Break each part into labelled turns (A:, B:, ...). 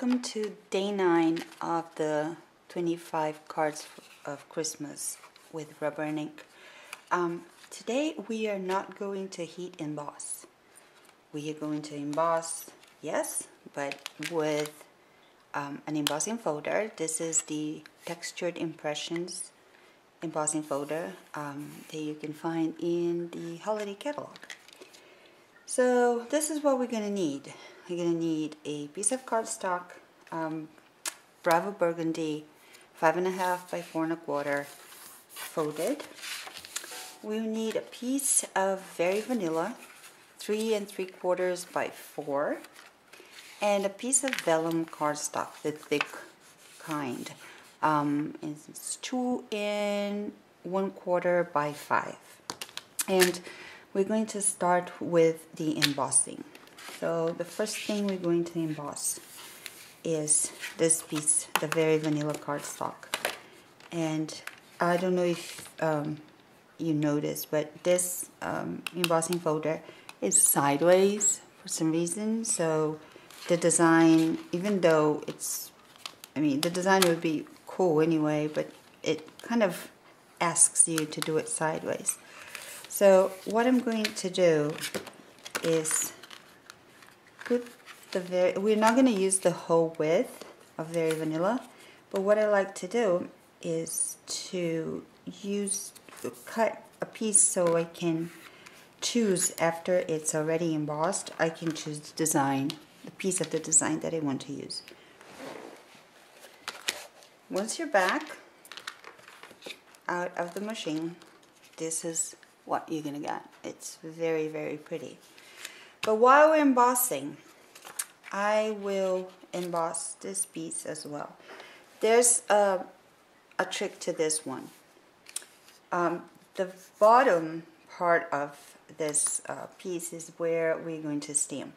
A: welcome to day 9 of the 25 cards of Christmas with rubber and ink. Today we are not going to heat emboss. We are going to emboss, yes, but with an embossing folder. This is the Textured Impressions embossing folder that you can find in the holiday catalog. So this is what we're going to need. We're going to need a piece of cardstock, Bravo Burgundy, 5.5 by 4 1/4, folded. We'll need a piece of Very Vanilla, 3 3/4 by 4, and a piece of vellum cardstock, the thick kind. It's 2 1/4 by 5. And we're going to start with the embossing. So the first thing we're going to emboss is this piece, the Very Vanilla cardstock. And I don't know if you noticed, but this embossing folder is sideways for some reason. So the design, even though the design would be cool anyway, but it kind of asks you to do it sideways. So what I'm going to do is put we're not going to use the whole width of Very Vanilla, but what I like to do is to cut a piece so I can choose after it's already embossed. I can choose the design, the piece of the design that I want to use. Once you're back out of the machine, this is what you're gonna get. It's very, very pretty. But while we're embossing, I will emboss this piece as well. There's a trick to this one. The bottom part of this piece is where we're going to stamp.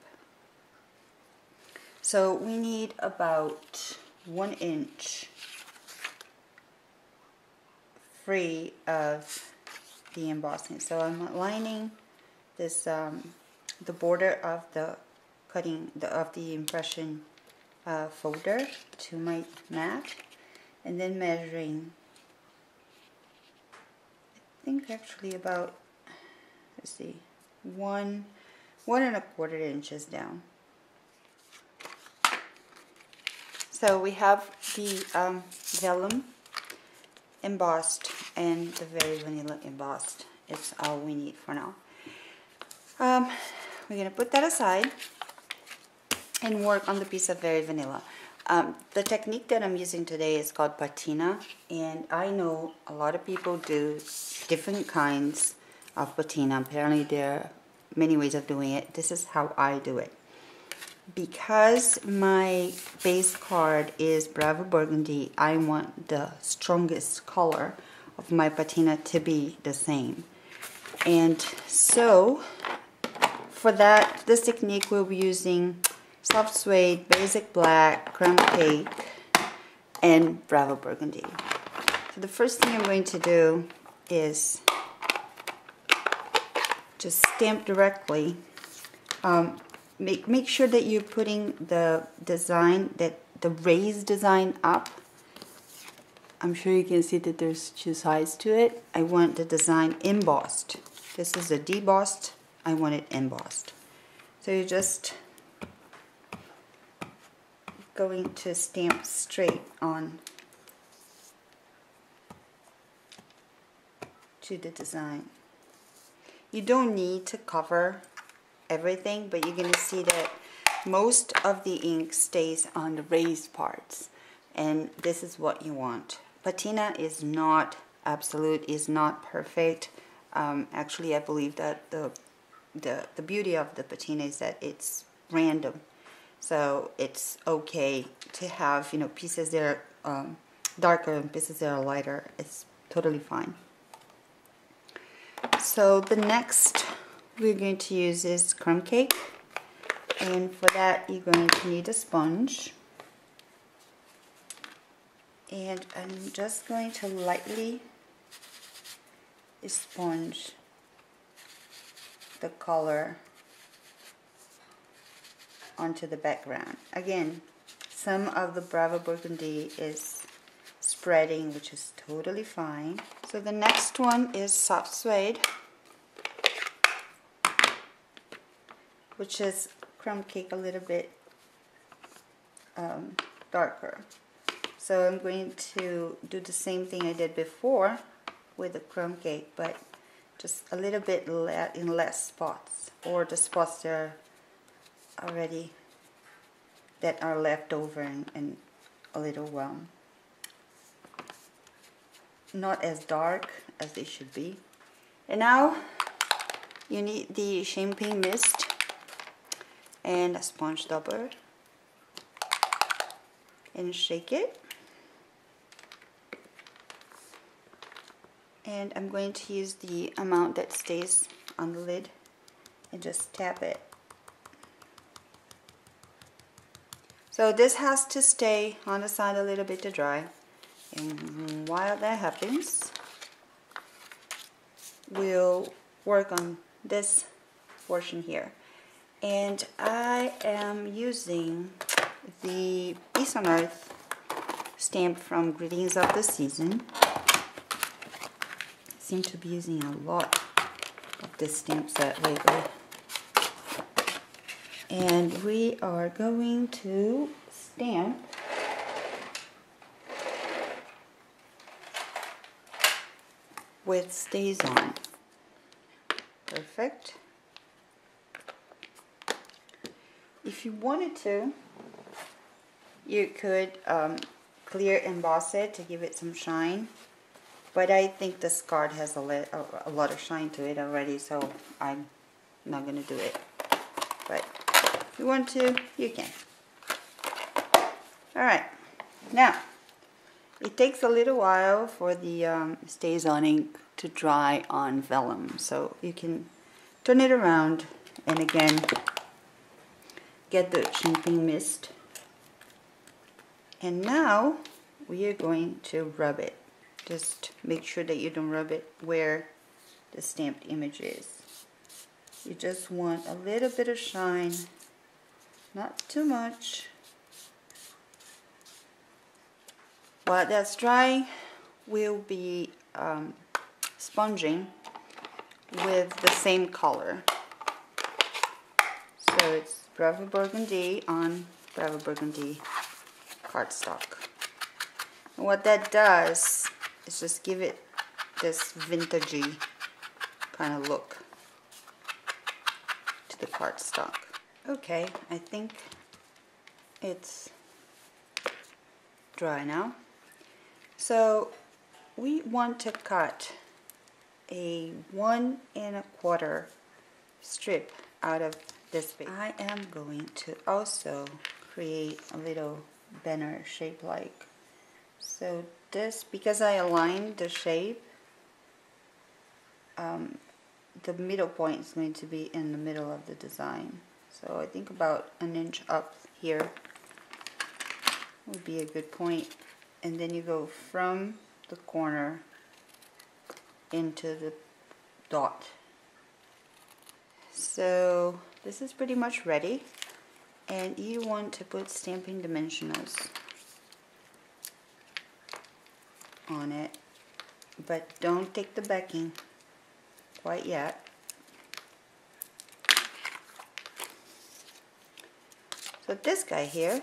A: So we need about 1 inch free of the embossing. So I'm aligning this the border of the of the impression folder to my mat, and then measuring, I think actually about, let's see, 1 1/4 inches down. So we have the vellum embossed and the Very Vanilla embossed. It's all we need for now. We're going to put that aside and work on the piece of Very Vanilla. The technique that I'm using today is called patina, and I know a lot of people do different kinds of patina. Apparently there are many ways of doing it. This is how I do it. Because my base card is Bravo Burgundy, I want the strongest color of my patina to be the same. And so for that, this technique we'll be using Soft Suede, Basic Black, Crumb Cake, and Bravo Burgundy. So the first thing I'm going to do is just stamp directly. Make sure that you're putting the design, the raised design up. I'm sure you can see that there's 2 sides to it. I want the design embossed. This is a debossed. I want it embossed. So you're just going to stamp straight on to the design. You don't need to cover everything, but you're going to see that most of the ink stays on the raised parts, and this is what you want. Patina is not absolute, is not perfect. Actually, I believe that the beauty of the patina is that it's random, so it's okay to have pieces that are darker and pieces that are lighter. It's totally fine. So the next we're going to use is Crumb Cake, and for that you're going to need a sponge, and I'm just going to lightly sponge the color onto the background. Again, some of the Bravo Burgundy is spreading, which is totally fine. So the next one is soft suede, which is crumb cake a little bit darker. So I'm going to do the same thing I did before with the crumb cake, but just a little bit in less spots, or the spots that are left over and a little not as dark as they should be. And now you need the champagne mist and a sponge dauber, and shake it. And I'm going to use the amount that stays on the lid and just tap it. So this has to stay on the side a little bit to dry. And while that happens, we'll work on this portion here. And I am using the Peace on Earth stamp from Greetings of the Season. I seem to be using a lot of this stamp set lately. And we are going to stamp with Stays On. Perfect. If you wanted to, you could clear emboss it to give it some shine. But I think this card has a lot of shine to it already, so I'm not going to do it. But if you want to, you can. Alright, now, it takes a little while for the Stays On ink to dry on vellum. So you can turn it around and again, get the champagne mist. And now, we are going to rub it. Just make sure that you don't rub it where the stamped image is. You just want a little bit of shine, not too much. While that's drying, we'll be sponging with the same color. So it's Bravo Burgundy on Bravo Burgundy cardstock. And what that does is just give it this vintagey kind of look to the cardstock. Okay, I think it's dry now. So we want to cut a 1 1/4 strip out of this big. I am going to also create a little banner shape like. So this, because I aligned the shape, the middle point is going to be in the middle of the design. So I think about 1 inch up here would be a good point. And then you go from the corner into the dot. So this is pretty much ready, and you want to put stamping dimensionals on it, but don't take the backing quite yet. So this guy here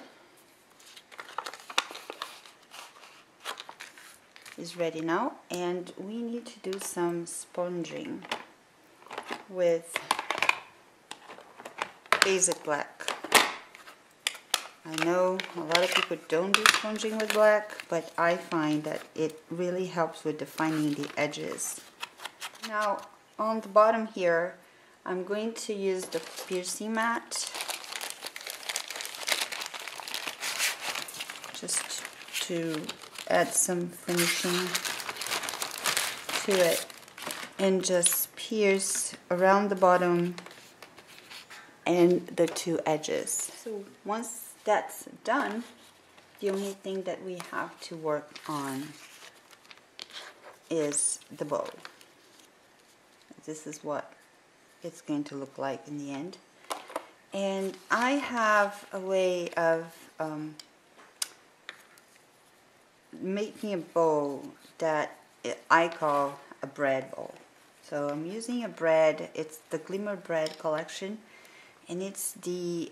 A: is ready now, and we need to do some sponging with basic black. I know a lot of people don't do sponging with black, but I find that it really helps with defining the edges. Now on the bottom here, I'm going to use the piercing mat just to add some finishing to it, and just pierce around the bottom and the two edges. So once that's done, the only thing that we have to work on is the bow. This is what it's going to look like in the end. And I have a way of making a bowl that I call a bread bowl. So I'm using a bread, it's the Glimmer Bread collection, and it's the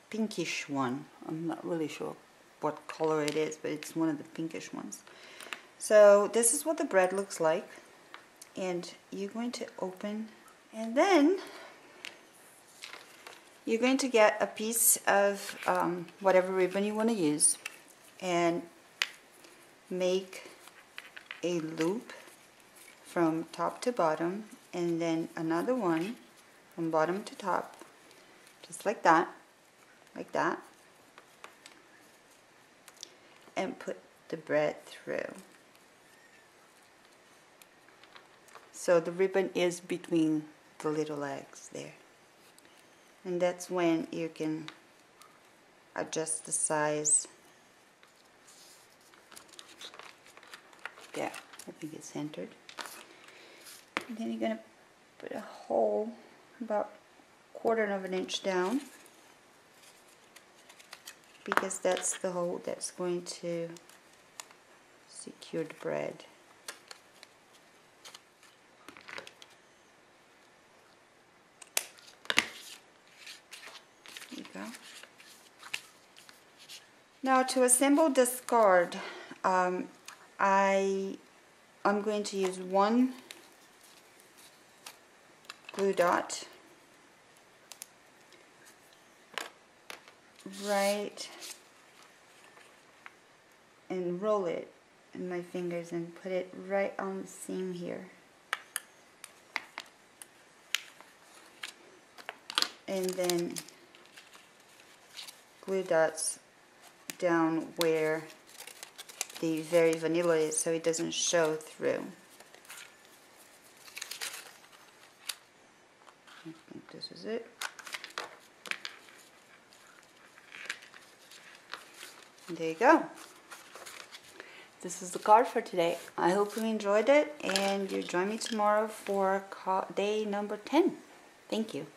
A: pinkish one. I'm not really sure what color it is, but it's one of the pinkish ones. So this is what the bread looks like, and you're going to open, and then you're going to get a piece of whatever ribbon you want to use and make a loop from top to bottom, and then another one from bottom to top, just like that, and put the bread through. So the ribbon is between the little legs there. And that's when you can adjust the size. There, I think it's centered. And then you're going to put a hole about 1/4 of an inch down, because that's the hole that's going to secure the bread. There you go. Now to assemble this card, I'm going to use one glue dot right and roll it in my fingers and put it right on the seam here. And then glue dots down where the very vanilla is, so it doesn't show through. I think this is it. And there you go. This is the card for today. I hope you enjoyed it, and you join me tomorrow for day number 10. Thank you.